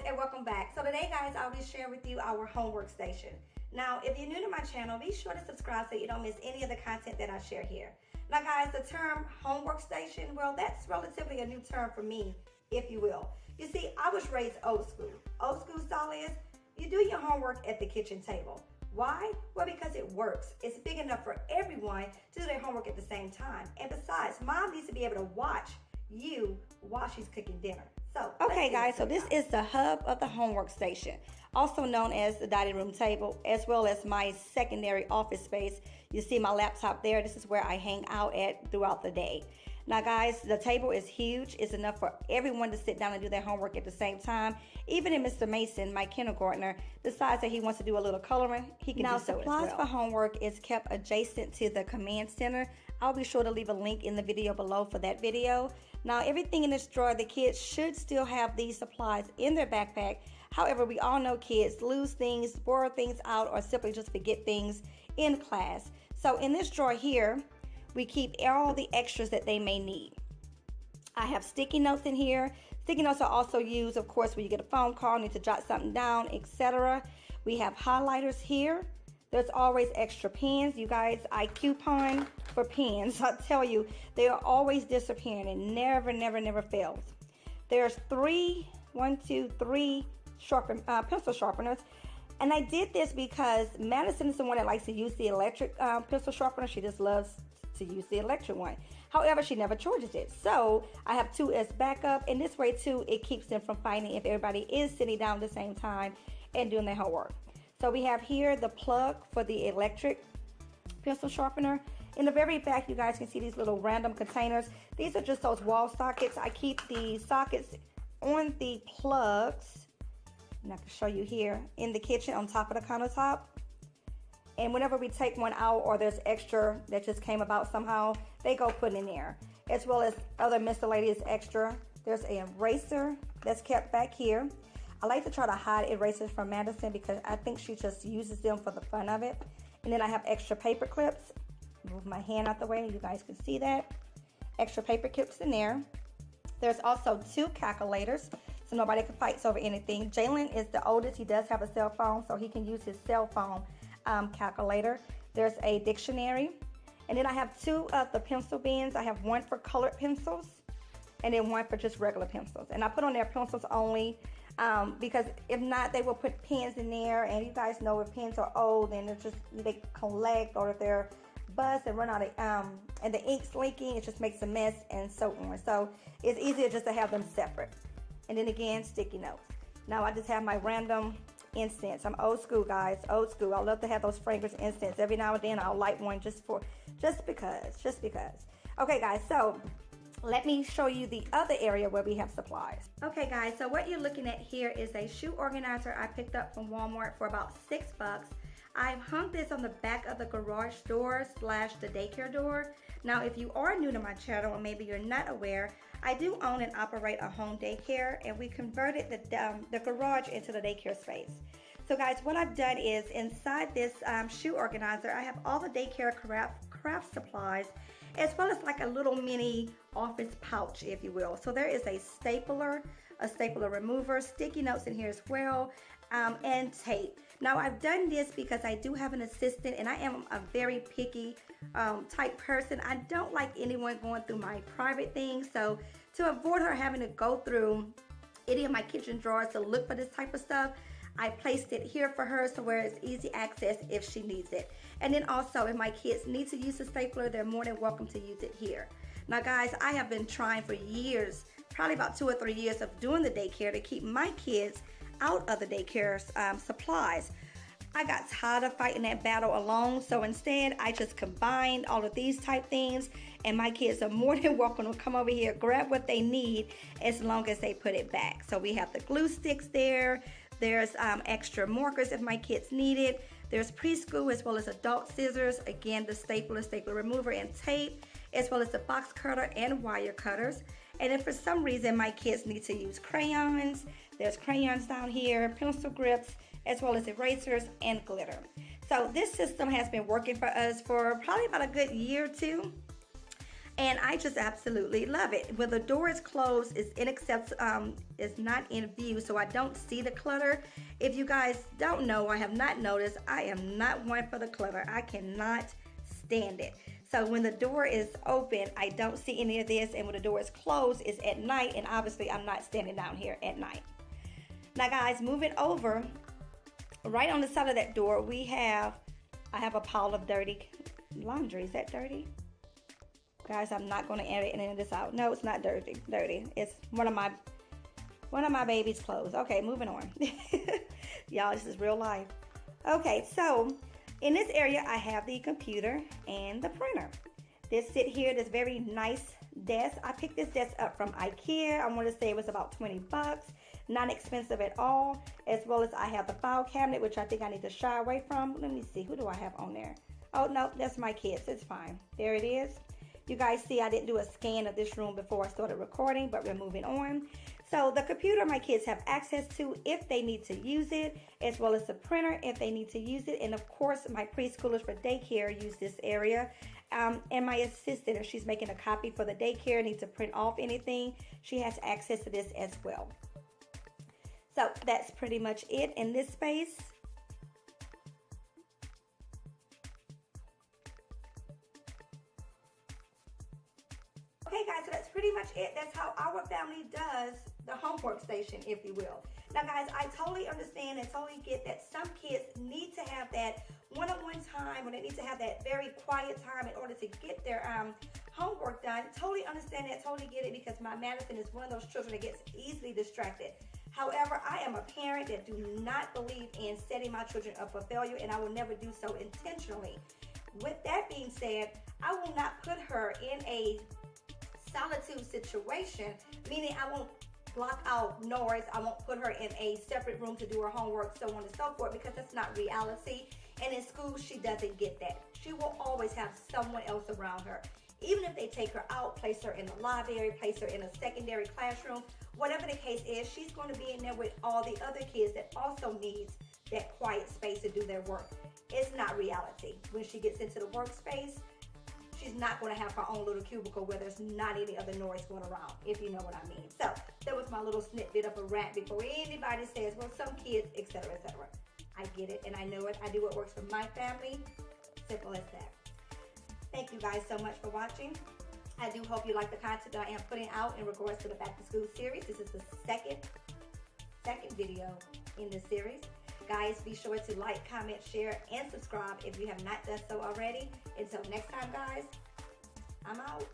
and welcome back. So today guys, I'll be sharing with you our homework station. Now if you're new to my channel, be sure to subscribe so you don't miss any of the content that I share here. Now guys, the term homework station, well, that's relatively a new term for me, if you will. You see, I was raised old school. Old school style is you do your homework at the kitchen table. Why? Well, because it works. It's big enough for everyone to do their homework at the same time. And besides, mom needs to be able to watch you while she's cooking dinner. So, okay guys, so this is the hub of the homework station, also known as the dining room table, as well as my secondary office space. You see my laptop there. This is where I hang out at throughout the day. Now guys, the table is huge. It's enough for everyone to sit down and do their homework at the same time. Even if Mr. Mason, my kindergartner, decides that he wants to do a little coloring, he can do so as well. Now, supplies for homework is kept adjacent to the command center. I'll be sure to leave a link in the video below for that video. Now, everything in this drawer, the kids should still have these supplies in their backpack. However, we all know kids lose things, borrow things out, or simply just forget things in class. So in this drawer here, we keep all the extras that they may need. I have sticky notes in here. Sticky notes are also used, of course, when you get a phone call, need to jot something down, etc. We have highlighters here. There's always extra pens. You guys, I coupon for pens. I tell you, they are always disappearing and never fails. There's three pencil sharpeners. And I did this because Madison is the one that likes to use the electric pencil sharpener. She just loves to use the electric one. However, she never charges it. So I have two as backup, and this way too, it keeps them from fighting if everybody is sitting down at the same time and doing their homework. So we have here the plug for the electric pencil sharpener. In the very back, you guys can see these little random containers. These are just those wall sockets. I keep the sockets on the plugs, and I can show you here in the kitchen on top of the countertop. And whenever we take one out or there's extra that just came about somehow, they go put in there. As well as other miscellaneous extra. There's an eraser that's kept back here. I like to try to hide erasers from Madison because I think she just uses them for the fun of it. And then I have extra paper clips. Move my hand out the way, you guys can see that. Extra paper clips in there. There's also two calculators, so nobody can fight over anything. Jalen is the oldest. He does have a cell phone, so he can use his cell phone calculator. There's a dictionary. And then I have two of the pencil bins. I have one for colored pencils and then one for just regular pencils. And I put on there pencils only because if not, they will put pens in there. And you guys know if pens are old and they collect, or if they're bust and run out of and the ink's leaking, it just makes a mess and so on. So it's easier just to have them separate. And then again, sticky notes. Now I just have my random incense. I'm old school, guys, old school. I love to have those fragrance incense. Every now and then I'll light one just because. Okay guys, so let me show you the other area where we have supplies. Okay guys, so what you're looking at here is a shoe organizer I picked up from Walmart for about $6. I've hung this on the back of the garage door / the daycare door. Now, if you are new to my channel or maybe you're not aware, I do own and operate a home daycare, and we converted the garage into the daycare space. So guys, what I've done is inside this shoe organizer, I have all the daycare craft supplies, as well as like a little mini office pouch, if you will. So there is a stapler remover, sticky notes in here as well, and tape. Now I've done this because I do have an assistant, and I am a very picky type person. I don't like anyone going through my private things, so to avoid her having to go through any of my kitchen drawers to look for this type of stuff, I placed it here for her so where it's easy access if she needs it. And then also if my kids need to use a stapler, they're more than welcome to use it here. Now guys, I have been trying for years, probably about 2 or 3 years of doing the daycare to keep my kids out of the daycare supplies. I got tired of fighting that battle alone, so instead I just combined all of these type things, and my kids are more than welcome to come over here, grab what they need as long as they put it back. So we have the glue sticks there. There's extra markers if my kids need it. There's preschool as well as adult scissors. Again, the stapler remover and tape, as well as the box cutter and wire cutters. And if for some reason my kids need to use crayons, there's crayons down here, pencil grips, as well as erasers and glitter. So this system has been working for us for probably about a good year or two. And I just absolutely love it. When the door is closed, it's not in view, so I don't see the clutter. If you guys don't know or have not noticed, I am not one for the clutter. I cannot stand it. So when the door is open, I don't see any of this, and when the door is closed, it's at night, and obviously I'm not standing down here at night. Now guys, moving over, right on the side of that door, I have a pile of dirty laundry. Is that dirty? Guys, I'm not going to edit any of this out. No, it's not dirty. It's one of my baby's clothes. Okay, moving on. Y'all, this is real life. Okay, so in this area, I have the computer and the printer. This sit here, this very nice desk. I picked this desk up from IKEA. I want to say it was about 20 bucks. Not expensive at all. As well as I have the file cabinet, which I think I need to shy away from. Let me see, who do I have on there? Oh, no, that's my kids. It's fine. There it is. You guys see I didn't do a scan of this room before I started recording, but we're moving on. So the computer my kids have access to if they need to use it, as well as the printer if they need to use it. And of course, my preschoolers for daycare use this area. And my assistant, if she's making a copy for the daycare, needs to print off anything, she has access to this as well. So that's pretty much it in this space. Okay guys, so that's pretty much it. That's how our family does the home workstation, if you will. Now guys, I totally understand and totally get that some kids need to have that one-on-one time, or they need to have that very quiet time in order to get their homework done. Totally understand that, totally get it, because my Madison is one of those children that gets easily distracted. However, I am a parent that do not believe in setting my children up for failure, and I will never do so intentionally. With that being said, I will not put her in a solitude situation, meaning I won't block out noise. I won't put her in a separate room to do her homework, so on and so forth, because that's not reality. And in school, she doesn't get that. She will always have someone else around her. Even if they take her out, place her in the library, place her in a secondary classroom, whatever the case is, she's going to be in there with all the other kids that also needs that quiet space to do their work. It's not reality. When she gets into the workspace, she's not going to have her own little cubicle where there's not any other noise going around, if you know what I mean. So that was my little snippet of a rant before anybody says, well, some kids, etc., etc. I get it, and I know it. I do what works for my family. Simple as that. Thank you guys so much for watching. I do hope you like the content that I am putting out in regards to the back to school series. This is the second video in this series. Guys, be sure to like, comment, share, and subscribe if you have not done so already. Until next time, guys, I'm out.